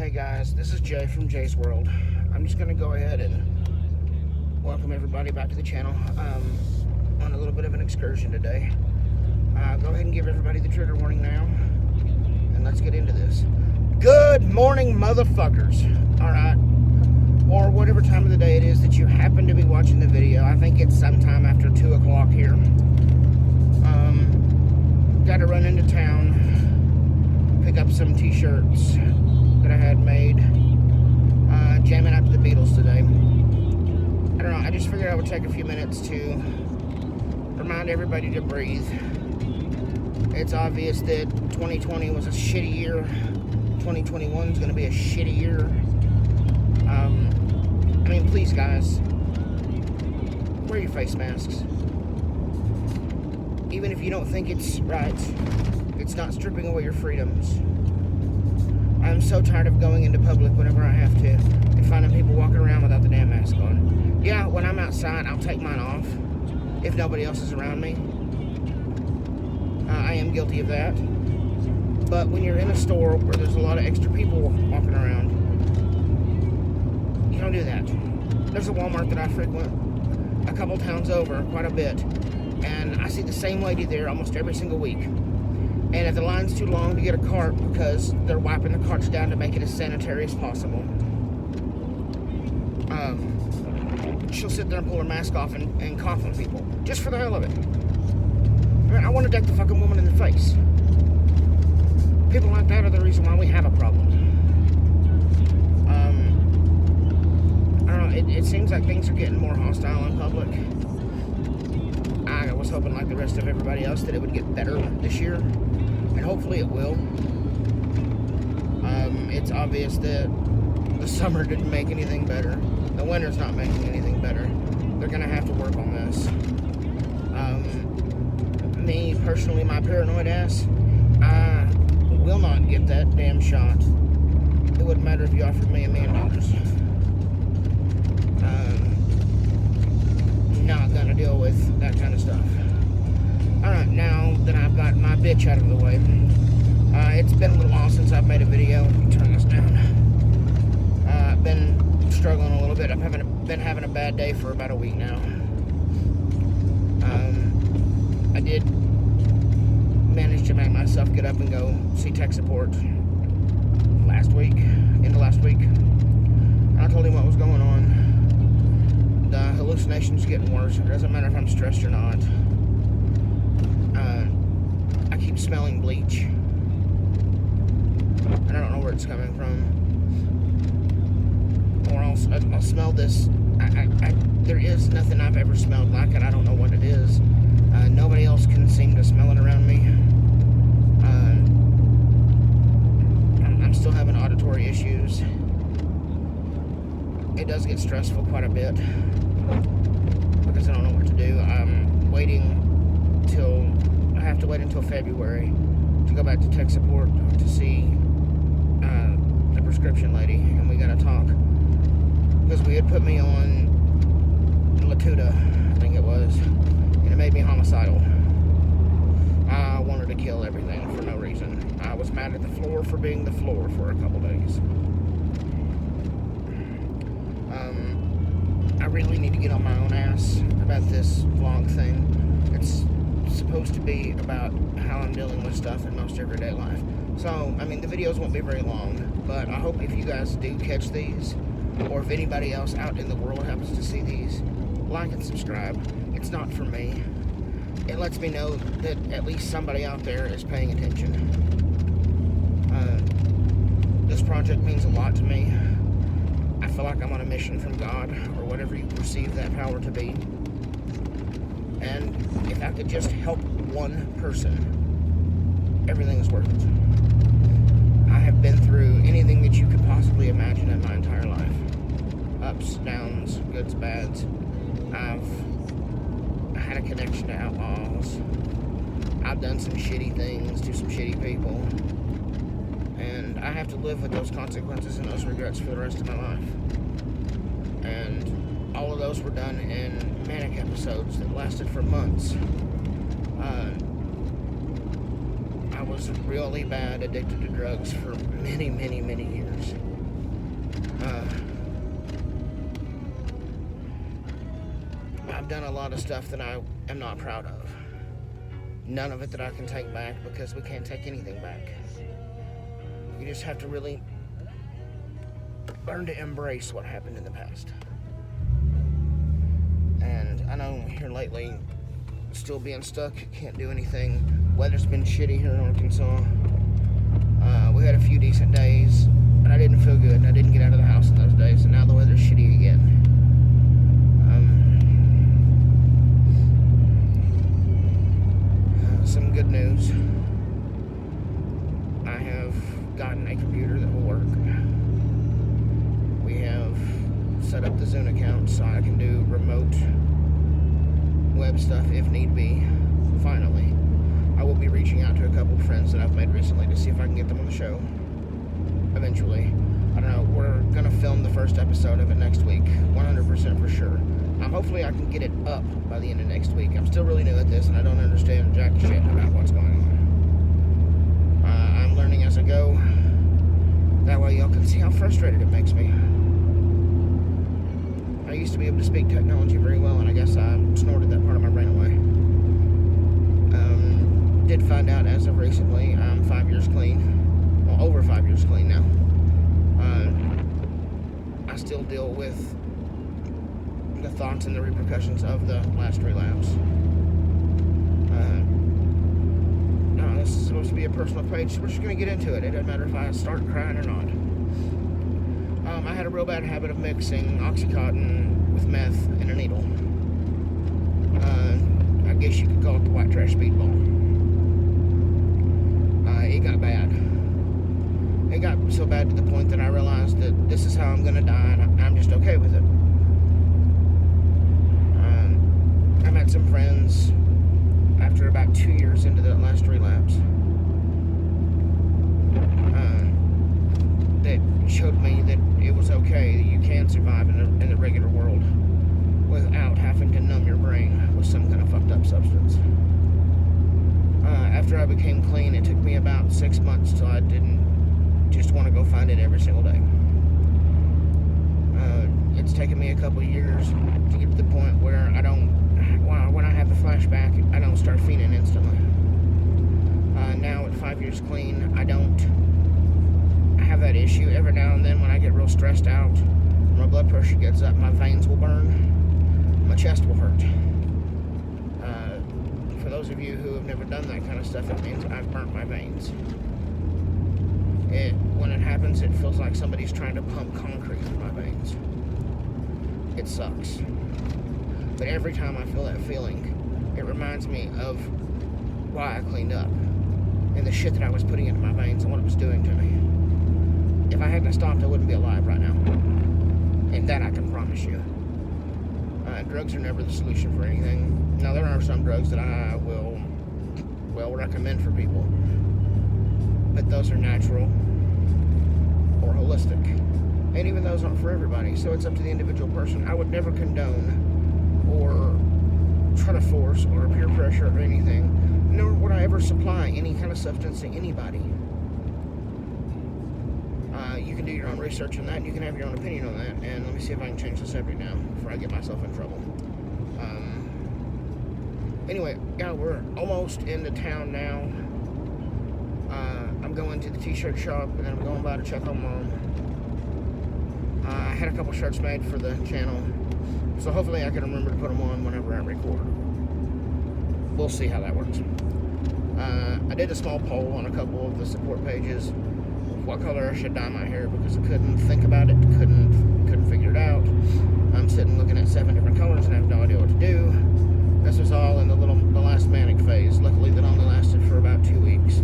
Hey guys, this is Jay from Jay's World. I'm just going to go ahead and welcome everybody back to the channel. On a little bit of an excursion today. Go ahead and give everybody the trigger warning now, and let's get into this. Good morning, motherfuckers. Alright, or whatever time of the day it is that you happen to be watching the video. I think it's sometime after 2 o'clock here. Got to run into town, pick up some t-shirts that I had made, jamming out to the Beatles today. I don't know, I just figured I would take a few minutes to remind everybody to breathe. It's obvious that 2020 was a shitty year. 2021 is going to be a shitty year. I mean, please guys, wear your face masks. Even if you don't think it's right, it's not stripping away your freedoms. I'm so tired of going into public whenever I have to and finding people walking around without the damn mask on. Yeah, when I'm outside, I'll take mine off if nobody else is around me. I am guilty of that. But when you're in a store where there's a lot of extra people walking around, you don't do that. There's a Walmart that I frequent a couple towns over quite a bit, and I see the same lady there almost every single week. And if the line's too long to get a cart because they're wiping the carts down to make it as sanitary as possible, she'll sit there and pull her mask off and cough on people, just for the hell of it. I mean, I want to deck the fucking woman in the face. People like that are the reason why we have a problem. I don't know, it seems like things are getting more hostile in public. I was hoping, like the rest of everybody else, that it would get better this year, and hopefully it will. It's obvious that the summer didn't make anything better. The winter's not making anything better. They're gonna have to work on this. Me, personally, my paranoid ass, I will not get that damn shot. It wouldn't matter if you offered me $1 million. Not gonna deal with that kind of stuff. Alright, now that I've got my bitch out of the way, it's been a little while since I've made a video. Let me turn this down. I've been struggling a little bit. I've been having a bad day for about a week now. I did manage to make myself get up and go see tech support end of last week. I told him what was going on. The hallucinations getting worse. It doesn't matter if I'm stressed or not. I keep smelling bleach, and I don't know where it's coming from. Or I'll smell this. There is nothing I've ever smelled like it. I don't know what it is. Nobody else can seem to smell it around me. I'm still having auditory issues. It does get stressful quite a bit because I don't know what to do. I have to wait until February to go back to tech support to see the prescription lady, and we gotta talk, because we had put me on Latuda, I think it was, and it made me homicidal. I wanted to kill everything for no reason. I was mad at the floor for being the floor for a couple days. I really need to get on my own ass about this vlog thing. It's supposed to be about how I'm dealing with stuff in most everyday life. So, I mean, the videos won't be very long, but I hope if you guys do catch these, or if anybody else out in the world happens to see these, like and subscribe. It's not for me. It lets me know that at least somebody out there is paying attention. This project means a lot to me. I feel like I'm on a mission from God, or whatever you perceive that power to be. And if I could just help one person, everything is worth it. I have been through anything that you could possibly imagine in my entire life. Ups, downs, goods, bads. I've had a connection to outlaws. I've done some shitty things to some shitty people. And I have to live with those consequences and those regrets for the rest of my life. And all of those were done in manic episodes that lasted for months. I was really bad addicted to drugs for many, many, many years. I've done a lot of stuff that I am not proud of. None of it that I can take back, because we can't take anything back. You just have to really learn to embrace what happened in the past. And I know here lately, still being stuck, can't do anything. Weather's been shitty here in Arkansas. We had a few decent days, but I didn't feel good, and I didn't get out of the house in those days, and now the weather's shitty again. Some good news. I have gotten a computer that will work. We have set up the Zune account so I can do remote web stuff if need be. Finally, I will be reaching out to a couple of friends that I've made recently to see if I can get them on the show eventually. I don't know, we're gonna film the first episode of it next week, 100% for sure. Hopefully I can get it up by the end of next week. I'm still really new at this and I don't understand jack shit about what's going on. I'm learning as I go. That way y'all can see how frustrated it makes me. I used to be able to speak technology very well, and I guess I snorted that part of my brain away. Did find out as of recently, I'm 5 years clean. Well, over 5 years clean now. I still deal with the thoughts and the repercussions of the last relapse. No, this is supposed to be a personal page, so we're just going to get into it. It doesn't matter if I start crying or not. I had a real bad habit of mixing Oxycontin with meth and a needle. I guess you could call it the white trash speedball. It got bad. It got so bad to the point that I realized that this is how I'm going to die, and I'm just okay with it. I met some friends after about 2 years into that last relapse that showed me that it was okay, that you can survive in the regular world without having to numb your brain with some kind of fucked up substance. After I became clean, it took me about 6 months till I didn't just want to go find it every single day. It's taken me a couple years to get to the point where I don't, when I have the flashback, I don't start fiending instantly. Now at 5 years clean, I don't have that issue. Every now and then when I get real stressed out, my blood pressure gets up, my veins will burn, my chest will hurt. For those of you who have never done that kind of stuff, it means I've burnt my veins. When it happens, it feels like somebody's trying to pump concrete through my veins. It sucks. But every time I feel that feeling, it reminds me of why I cleaned up and the shit that I was putting into my veins and what it was doing to me. If I hadn't stopped, I wouldn't be alive right now. And that I can promise you. Drugs are never the solution for anything. Now, there are some drugs that I will recommend for people. But those are natural or holistic. And even those aren't for everybody. So it's up to the individual person. I would never condone or try to force or peer pressure or anything. Nor would I ever supply any kind of substance to anybody. You can do your own research on that, and you can have your own opinion on that. And let me see if I can change the subject now before I get myself in trouble. Anyway, yeah, we're almost into town now. I'm going to the t-shirt shop, and then I'm going by to check on Mom. I had a couple shirts made for the channel, so hopefully I can remember to put them on whenever I record. We'll see how that works. I did a small poll on a couple of the support pages, what color I should dye my hair, because I couldn't think about it, couldn't figure it out. I'm sitting looking at 7 different colors and I have no idea what to do. This was all in the last manic phase. Luckily, that only lasted for about 2 weeks.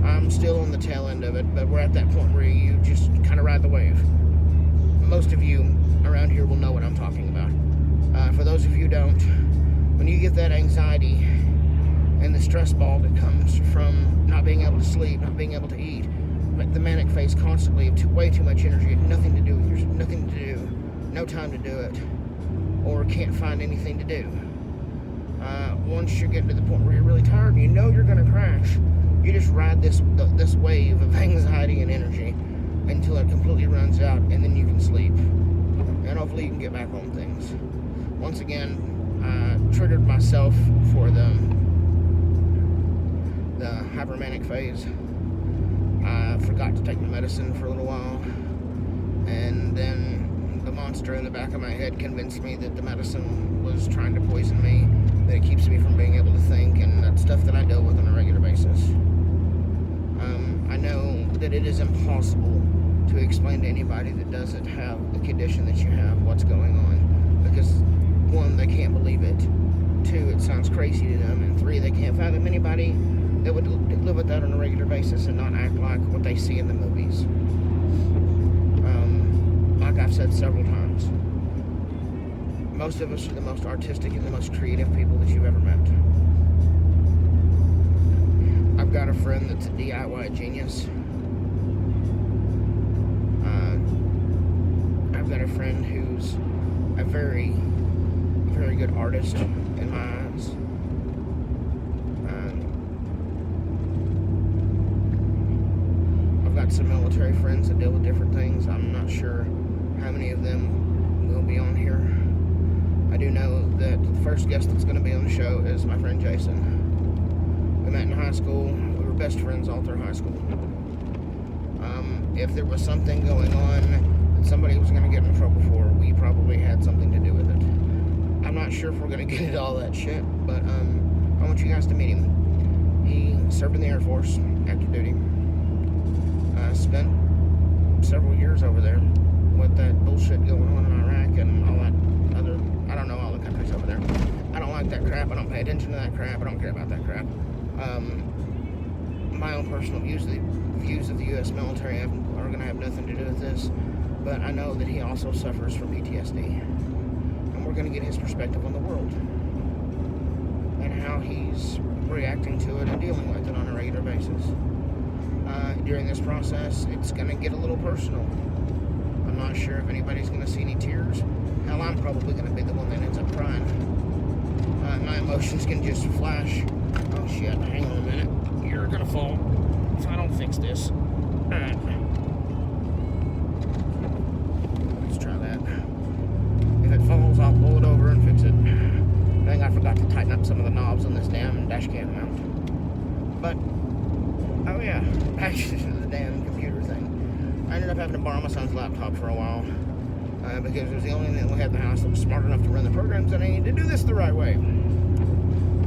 I'm still on the tail end of it, but we're at that point where you just kind of ride the wave. Most of you around here will know what I'm talking about. For those of you who don't, when you get that anxiety and the stress ball that comes from not being able to sleep, not being able to eat, the manic phase constantly of way too much energy, nothing to do, there's nothing to do, no time to do it, or can't find anything to do. Once you're getting to the point where you're really tired and you know you're going to crash, you just ride this wave of anxiety and energy until it completely runs out, and then you can sleep. you can get back on things. Once again, I triggered myself for the hypermanic phase. I forgot to take my medicine for a little while, and then the monster in the back of my head convinced me that the medicine was trying to poison me, that it keeps me from being able to think, and that's stuff that I deal with on a regular basis. I know that it is impossible to explain to anybody that doesn't have the condition that you have what's going on, because one, they can't believe it, two, it sounds crazy to them, and three, they can't fathom anybody that would live with that on a regular basis and not act like what they see in the movies. Like I've said several times, most of us are the most artistic and the most creative people that you've ever met. I've got a friend that's a DIY genius. I've got a friend who's a very, very good artist in my eyes. I've got some military friends that deal with different things. I'm not sure how many of them will be on here. I do know that the first guest that's going to be on the show is my friend Jason. We met in high school. We were best friends all through high school. If there was something going on that somebody was going to get in trouble for, we probably had something to do with it. I'm not sure if we're going to get into all that shit, but I want you guys to meet him. He served in the Air Force, active duty. Spent several years over there with that bullshit going on in Iraq and all that other, I don't know all the countries over there. I don't like that crap. I don't pay attention to that crap. I don't care about that crap. My own personal views of the U.S. military are going to have nothing to do with this, but I know that he also suffers from PTSD, and we're going to get his perspective on the world and how he's reacting to it and dealing with it on a regular basis. During this process, it's going to get a little personal. I'm not sure if anybody's going to see any tears. Hell, I'm probably going to be the one that ends up crying. My emotions can just flash. Oh shit, hang on a minute. You're gonna fall if I don't fix this. Alright. Let's try that. If it falls, I'll pull it over and fix it. I think I forgot to tighten up some of the knobs on this damn dash cam mount. But, oh yeah, back to the damn computer thing. I ended up having to borrow my son's laptop for a while. Because it was the only thing that we had in the house that was smart enough to run the programs, and I need to do this the right way.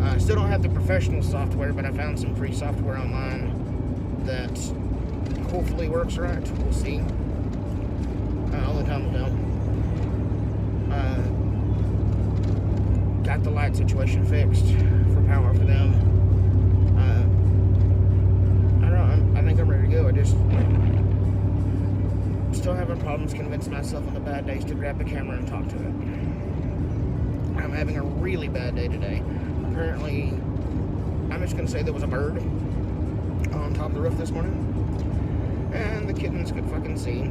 I still don't have the professional software, but I found some free software online that hopefully works right. We'll see. Only time will tell. Got the light situation fixed for power for them. I don't know. I think I'm ready to go. I just still having problems convincing myself on the bad days to grab the camera and talk to it. I'm having a really bad day today. Apparently, I'm just going to say there was a bird on top of the roof this morning, and the kittens could fucking see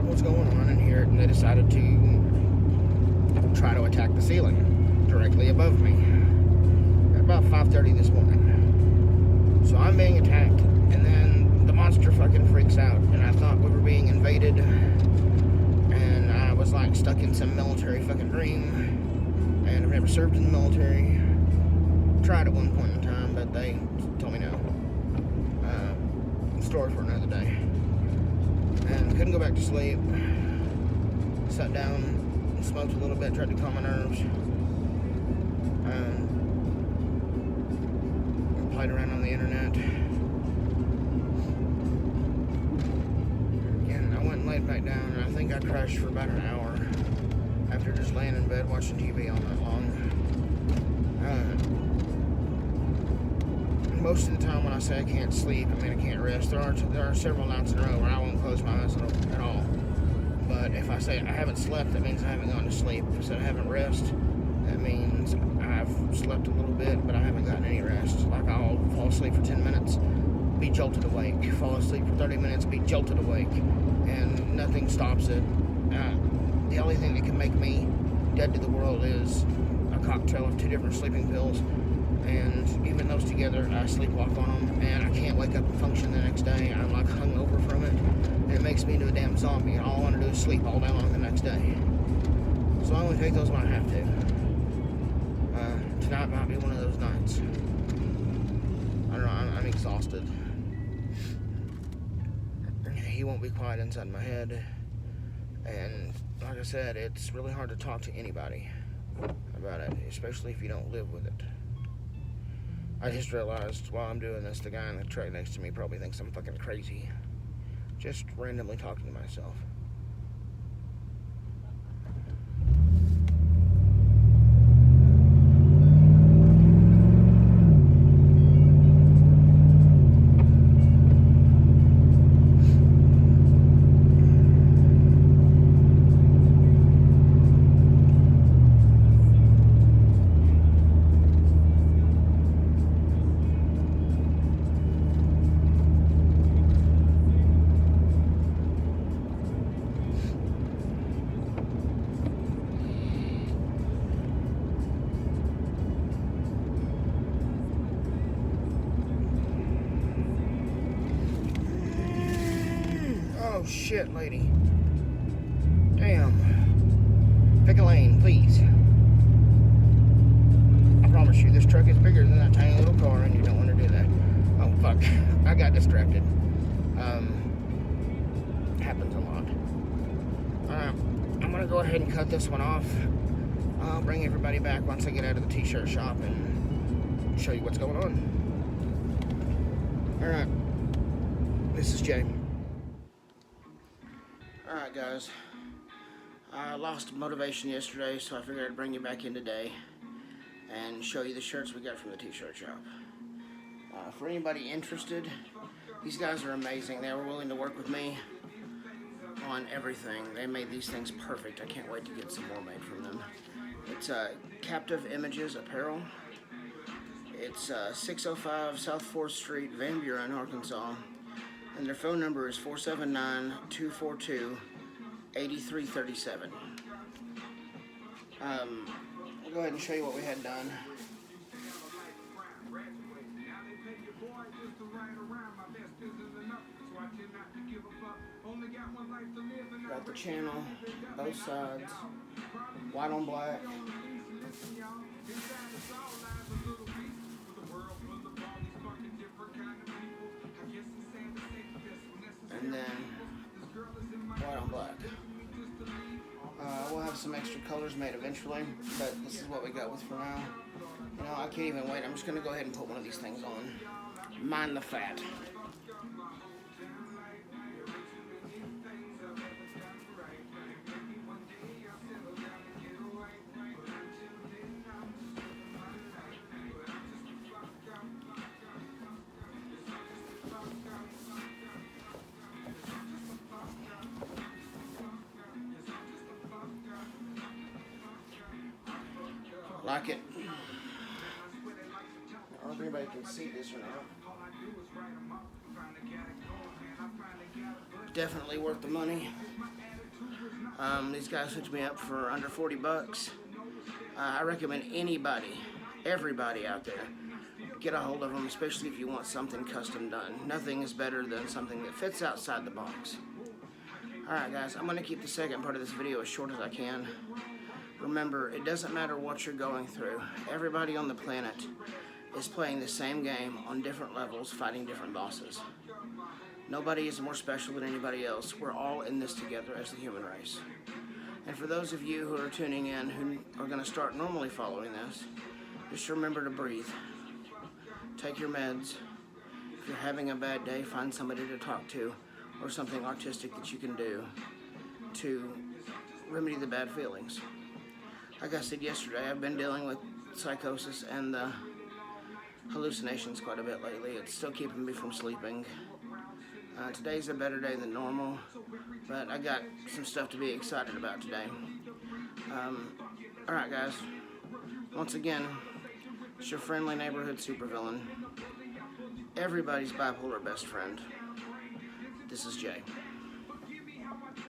what's going on and hear it, and they decided to try to attack the ceiling directly above me at about 5:30 this morning. So I'm being attacked, and then the monster fucking freaks out, and I thought we were being invaded, and I was like stuck in some military fucking dream, and I've never served in the military. Tried at one point in time, but they told me no. Story for another day. And couldn't go back to sleep. Sat down and smoked a little bit, tried to calm my nerves. Played around on the internet. And I went and laid back down, and I think I crashed for about an hour after just laying in bed watching TV all night long. Most of the time when I say I can't sleep, I mean I can't rest. There are several nights in a row where I won't close my eyes at all. But if I say I haven't slept, that means I haven't gone to sleep. If I said I haven't rested, that means I've slept a little bit, but I haven't gotten any rest. Like I'll fall asleep for 10 minutes, be jolted awake. Fall asleep for 30 minutes, be jolted awake. And nothing stops it. The only thing that can make me dead to the world is a cocktail of 2 different sleeping pills. And even those together, I sleepwalk on them, and I can't wake up and function the next day. I'm like hungover from it, and it makes me into a damn zombie, and all I want to do is sleep all day long the next day. So I only take those when I have to. Tonight might be one of those nights. I don't know, I'm exhausted. He won't be quiet inside my head. And like I said, it's really hard to talk to anybody about it, especially if you don't live with it. I just realized while I'm doing this, the guy in the truck next to me probably thinks I'm fucking crazy. Just randomly talking to myself. Oh shit, lady. Damn. Pick a lane, please. I promise you, this truck is bigger than that tiny little car, and you don't want to do that. Oh fuck. I got distracted. Happens a lot. I'm gonna go ahead and cut this one off. I'll bring everybody back once I get out of the t-shirt shop and show you what's going on. Alright. This is Jay. Alright guys, I lost motivation yesterday, so I figured I'd bring you back in today and show you the shirts we got from the t-shirt shop. For anybody interested, these guys are amazing. They were willing to work with me on everything. They made these things perfect. I can't wait to get some more made from them. It's Captive Images Apparel. It's 605 South 4th Street, Van Buren, Arkansas. And their phone number is 479-242-8337. I'll go ahead and show you what we had done. Got the channel, both sides, white on black. And then white on black. We'll have some extra colors made eventually, but this is what we got with for now. You know, I can't even wait. I'm just going to go ahead and put one of these things on. Mind the fat. Like it. I don't know if anybody can see this or not. Definitely worth the money. These guys hooked me up for under 40 bucks. I recommend anybody, everybody out there, get a hold of them, especially if you want something custom done. Nothing is better than something that fits outside the box. Alright guys, I'm going to keep the second part of this video as short as I can. Remember, it doesn't matter what you're going through. Everybody on the planet is playing the same game on different levels, fighting different bosses. Nobody is more special than anybody else. We're all in this together as the human race. And for those of you who are tuning in, who are going to start normally following this, just remember to breathe. Take your meds. If you're having a bad day, find somebody to talk to or something artistic that you can do to remedy the bad feelings. Like I said yesterday, I've been dealing with psychosis and hallucinations quite a bit lately. It's still keeping me from sleeping. Today's a better day than normal, but I got some stuff to be excited about today. Alright guys, once again, it's your friendly neighborhood supervillain. Everybody's bipolar best friend. This is Jay.